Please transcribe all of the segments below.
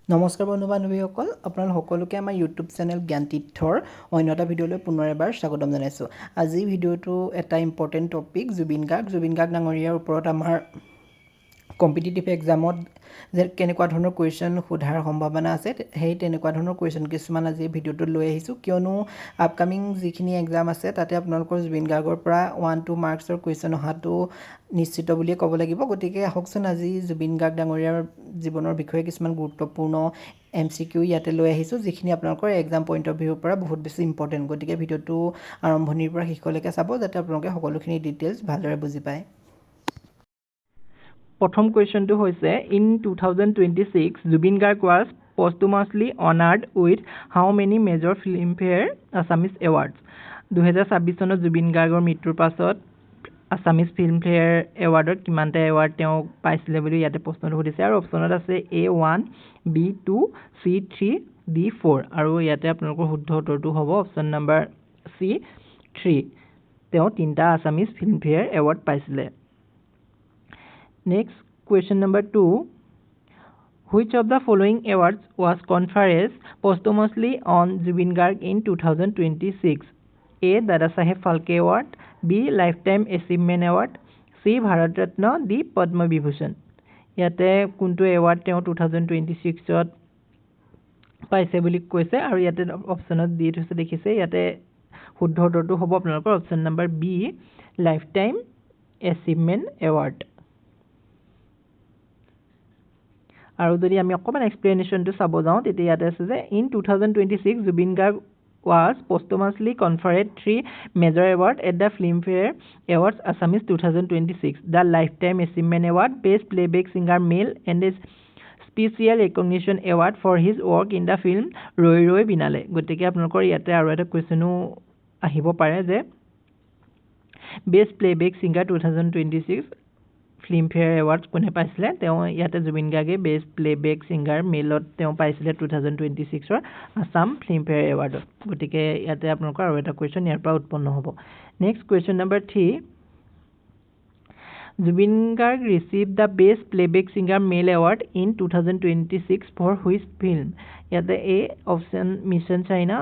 নমস্কাৰ বন্ধু বান্ধৱীসকল, আপোনালোক সকলোকে আমাৰ ইউটিউব চেনেল জ্ঞান তীৰ্থৰ অন্য এটা ভিডিঅ'লৈ পুনৰ এবাৰ স্বাগতম জনাইছোঁ। আজি ভিডিঅ'টো এটা ইম্পৰ্টেণ্ট টপিক, জুবিন গাৰ্গ ডাঙৰীয়াৰ ওপৰত আমাৰ কম্পিটিটিভ এক্সামত যে কেনেকুৱা ধৰণৰ কুৱেশ্যন সোধাৰ সম্ভাৱনা আছে, সেই তেনেকুৱা ধৰণৰ কুৱেশ্যন কিছুমান আজি ভিডিঅ'টোত লৈ আহিছোঁ। কিয়নো আপকামিং যিখিনি এক্সাম আছে তাতে আপোনালোকৰ জুবিন গাৰ্গৰ পৰা 1-2 মাৰ্কছৰ কুৱেশ্যন অহাটো নিশ্চিত বুলিয়ে ক'ব লাগিব। গতিকে আহকচোন আজি জুবিন গাৰ্গ ডাঙৰীয়াৰ জীৱনৰ বিষয়ে কিছুমান গুৰুত্বপূৰ্ণ MCQ ইয়াতে লৈ আহিছোঁ, যিখিনি আপোনালোকৰ এক্সাম পইণ্ট অফ ভিউৰ পৰা বহুত বেছি ইম্পৰ্টেণ্ট। গতিকে ভিডিঅ'টো আৰম্ভণিৰ পৰা শেষলৈকে চাব, যাতে আপোনালোকে সকলোখিনি ডিটেইলছ ভালদৰে বুজি পায়। প্ৰথম কুৱেশ্যনটো হৈছে, in 2026 Zubeen Garg was posthumously honoured with how many major Filmfare Assamese awards. 2026 চনত জুবিন গাৰ্গৰ মৃত্যুৰ পাছত আছামিজ ফিল্মফেয়াৰ এৱাৰ্ডত কিমানটা এৱাৰ্ড তেওঁ পাইছিলে বুলি ইয়াতে প্ৰশ্নটো সুধিছে। আৰু অপশ্যনত আছে A1, B2, C3, D4। আৰু ইয়াতে আপোনালোকৰ শুদ্ধ উত্তৰটো হ'ব অপশ্যন নম্বৰ C3। তেওঁ 3টা আছামিজ ফিল্মফেয়াৰ এৱাৰ্ড পাইছিলে। Next, question number 2. Which of the following awards was conferred posthumously on Zubin Garg in 2026? A. Dada Saheb Phalke Award, B. Lifetime Achievement Award, C. Bharat Ratna, D. Padma Vibhushan। ইয়াতে কোনটো award তেওঁ 2026ত পাইছে বুলি কৈছে, আৰু ইয়াতে অপশ্যনত দি থৈছে দেখিছে। ইয়াতে শুদ্ধ উত্তৰটো হ'ব আপোনালোকৰ option number B, lifetime achievement award. আৰু যদি আমি অকণমান এক্সপ্লেনেশ্যনটো চাব যাওঁ, তেতিয়া ইয়াতে আছে যে in 2026 Zubeen Garg was posthumously conferred 3 major awards at the Filmfare Awards Assamese 2026. The Lifetime Achievement Award, Best Playback Singer Male, and a Special Recognition Award for his work in the film Roi Roi Binale. গতিকে আপোনালোকৰ ইয়াতে আৰু এটা কুৱেশ্যনো আহিব পাৰে যে best playback singer 2026 Filmfare awards কোনে পাইছিলে। তেওঁ ইয়াতে জুবিন গাৰ্গে বেষ্ট প্লেবেক ছিংগাৰ মেলত তেওঁ পাইছিলে 2026ৰ আছাম ফিল্মফেয়াৰ এৱাৰ্ডত। গতিকে ইয়াতে আপোনালোকৰ আৰু এটা কুৱেশ্যন ইয়াৰ পৰা উৎপন্ন হ'ব। Next question number 3, Zubeen Garg received the best playback singer male award in 2026 for which film. ইয়াতে A option mission China,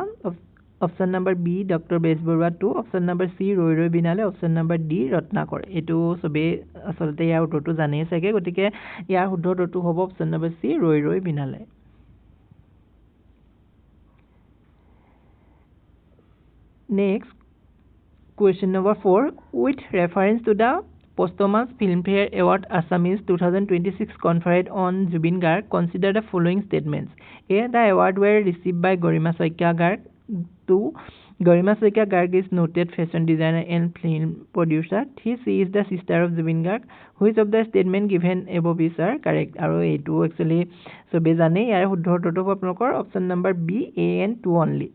option number B doctor Bezbaruah 2, option number C Roi Roi Binale, option number D Ratnakar. এইটো চবেই আচলতে ইয়াৰ উত্তৰটো জানেই চাগে, গতিকে ইয়াৰ শুদ্ধ উত্তৰটো হ'ব option number C Roi Roi Binale. Next question number 4, with reference to the posthumous Filmfare Award Assamese 2026 conferred on Zubin Garg, consider the following statements. A. The award were received by Garima Saikya Garg. 2. Garima Saikya Garg is noted fashion designer and film producer. 3. She is the sister of Zubin Garg. Which of the statement given above is are correct? আৰু এইটো actually চবেই জানে। ইয়াৰ শুদ্ধ উত্তৰটো হ'ব আপোনালোকৰ option number B, A and 2 only.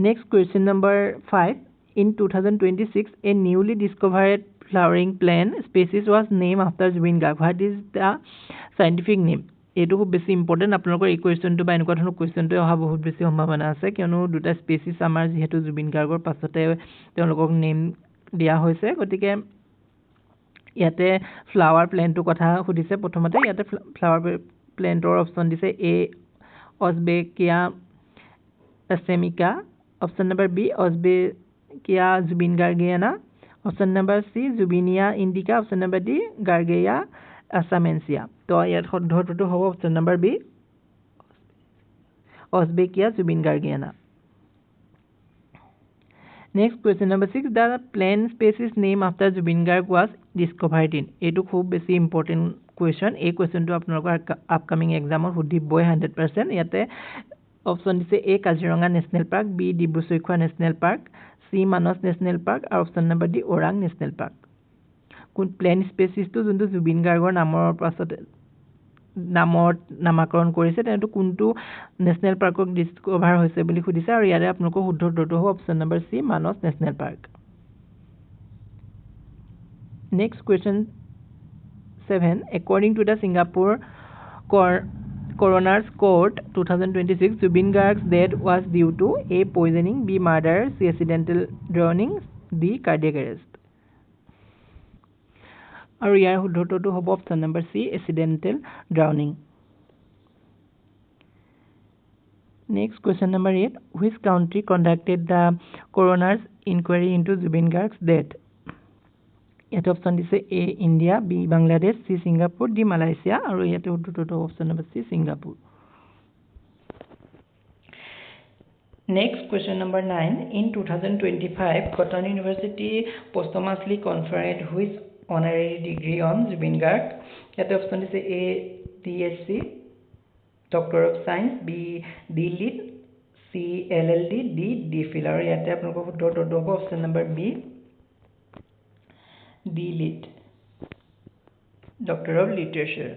Next question number 5. In 2026, a newly discovered flowering plant species was named after Zubin Garg. What is the scientific name? এইটো খুব বেছি ইম্পৰ্টেণ্ট। আপোনালোকৰ এই কুৱেশ্যনটো বা এনেকুৱা ধৰণৰ কুৱেশ্যনটো অহা বহুত বেছি সম্ভাৱনা আছে, কিয়নো দুটা স্পেচিছ আমাৰ যিহেতু জুবিন গাৰ্গৰ পাছতে তেওঁলোকক নেম দিয়া হৈছে। গতিকে ইয়াতে ফ্লাৱাৰ প্লেণ্টটোৰ কথা সুধিছে প্ৰথমতে। ইয়াতে ফ্লাৱাৰ প্লেণ্টৰ অপশ্যন দিছে এ অজবেকিয়া এছেমিকা, অপশ্যন নম্বৰ বি অজবেকিয়া জুবিন গাৰ্গিয়ানা, অপশ্যন নম্বৰ চি জুবিনিয়া ইণ্ডিকা, অপশ্যন নম্বৰ ডি গাৰ্গেয়া আছামেঞ্চিয়া। তো ইয়াত শুদ্ধ উত্তৰটো হ'ব অপশ্যন নম্বৰ বি অজবেকিয়া জুবিন গাৰ্গিয়ানা। Next question number 6, the plant species named after Zubeen Garg was discovered in. এইটো খুব বেছি ইম্পৰ্টেণ্ট কুৱেশ্যন। এই কুৱেশ্যনটো আপোনালোকৰ আপকামিং এক্সামত সুধিবই 100%। ইয়াতে অপশ্যন দিছে A Kaziranga national park, B Dibru-Saikhowa national park, C Manas national park, আৰু option number D Orang national park. কোন প্লেন স্পেচিছটো যোনটো জুবিন গাৰ্গৰ নামৰ পাছতে নামত নামাকৰণ কৰিছে, তেওঁটো কোনটো নেশ্যনেল পাৰ্কক ডিছকভাৰ হৈছে বুলি সুধিছে, আৰু ইয়াৰে আপোনালোকৰ শুদ্ধ উত্তৰটো হ'ব option number C Manas national park. Next question 7, according to the Singapore Coroner's Court 2026, Zubin Garg's death was due to A. poisoning, B. murder, C. accidental drowning, D. cardiac arrest. আৰু ইয়াৰ শুদ্ধ উত্তৰটো হ'ব option number C accidental drowning Next question number 8 which country conducted the coroner's inquiry into Zubin Garg's death ইয়াতে option দিছে A India B Bangladesh C Singapore D Malaysia আৰু ইয়াতে উত্তৰটো option number C Singapore Next question number 9 in 2025 Cotton University posthumously conferred which honorary degree on Zubin Garg ইয়াতে option দিছে A DSc Doctor of Science B D.Litt C LLD D D.Phil আৰু ইয়াতে আপোনালোকৰ উত্তৰটো হ'ব option number B D.Litt Doctor of Literature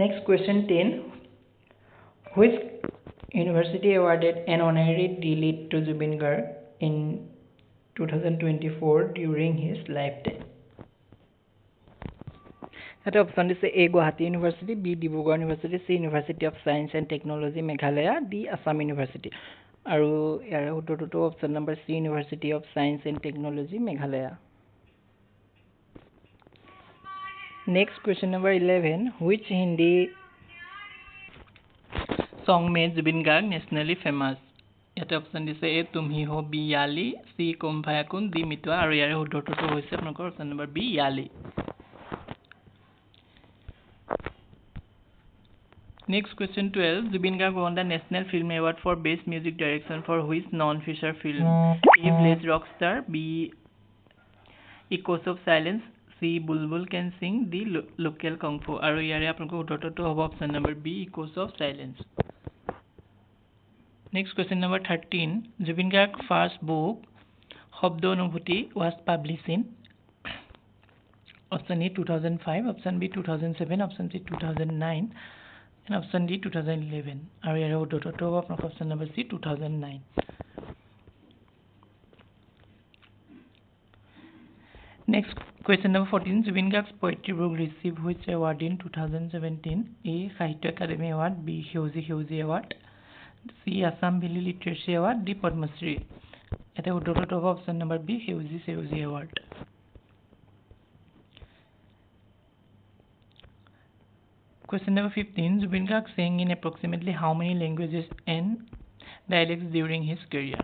Next question 10 Which university awarded an honorary D.Litt to Zubin Garg in 2024 during his lifetime That option is A Guwahati University, B Dibrugarh University, C University of Science and Technology Meghalaya, D Assam University. Aru yara utoto option number C University of Science and Technology Meghalaya. Next question number 11 which Hindi song made Zubin Garg nationally famous? Yate option is A Tum Hi Ho B Yali, C Kum Phayakun, D Mitwa aru yara utoto hoise apnalokor option number B Yali. Next question 12 Zubin Garg won the National Film Award for Best Music Direction for which non-feature film? A Village Rockstar B Echoes of Silence C Bulbul Can Sing D Local Kung Fu aru yare apnalok uttorto hobo option number B Echoes of Silence Next question number 13 Zubin Garg first book Shobdo Anubhuti was published in option A 2005 option B 2007 option C 2009 and option D 2011 aru yara uttorto hobo apnalok option number C 2009 Next question number 14 Zubin Garg's poetry book received which award in 2017 A Sahitya Akademi Award B Heuji Award C Assam Valley Literacy Award D Padma Shri ete uttorto hobo option number B Heuji Award Question number 15 Zubin Garg sang in approximately how many languages and dialects during his career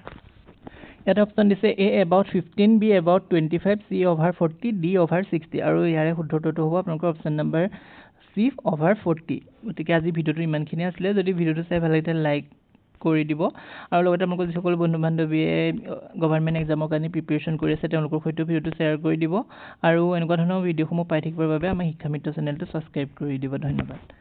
Yet option is A about 15 B about 25 C over 40 D over 60 aru yare uttorto hobo apnalokor option number C over 40 gotike aji video to iman khini asle jodi video to sai bhal lagite like কৰি দিব আৰু লগতে আপোনালোকৰ যিসকল বন্ধু বান্ধৱীয়ে government এক্সামৰ কাৰণে preparation কৰি আছে তেওঁলোকৰ সৈতে ভিডিওটো শ্বেয়াৰ কৰি দিব আৰু এনেকুৱা ধৰণৰ ভিডিওসমূহ পাই থাকিবৰ বাবে আমাৰ শিক্ষা মিত্ৰ চেনেলটো সাবস্ক্ৰাইব কৰি দিব ধন্যবাদ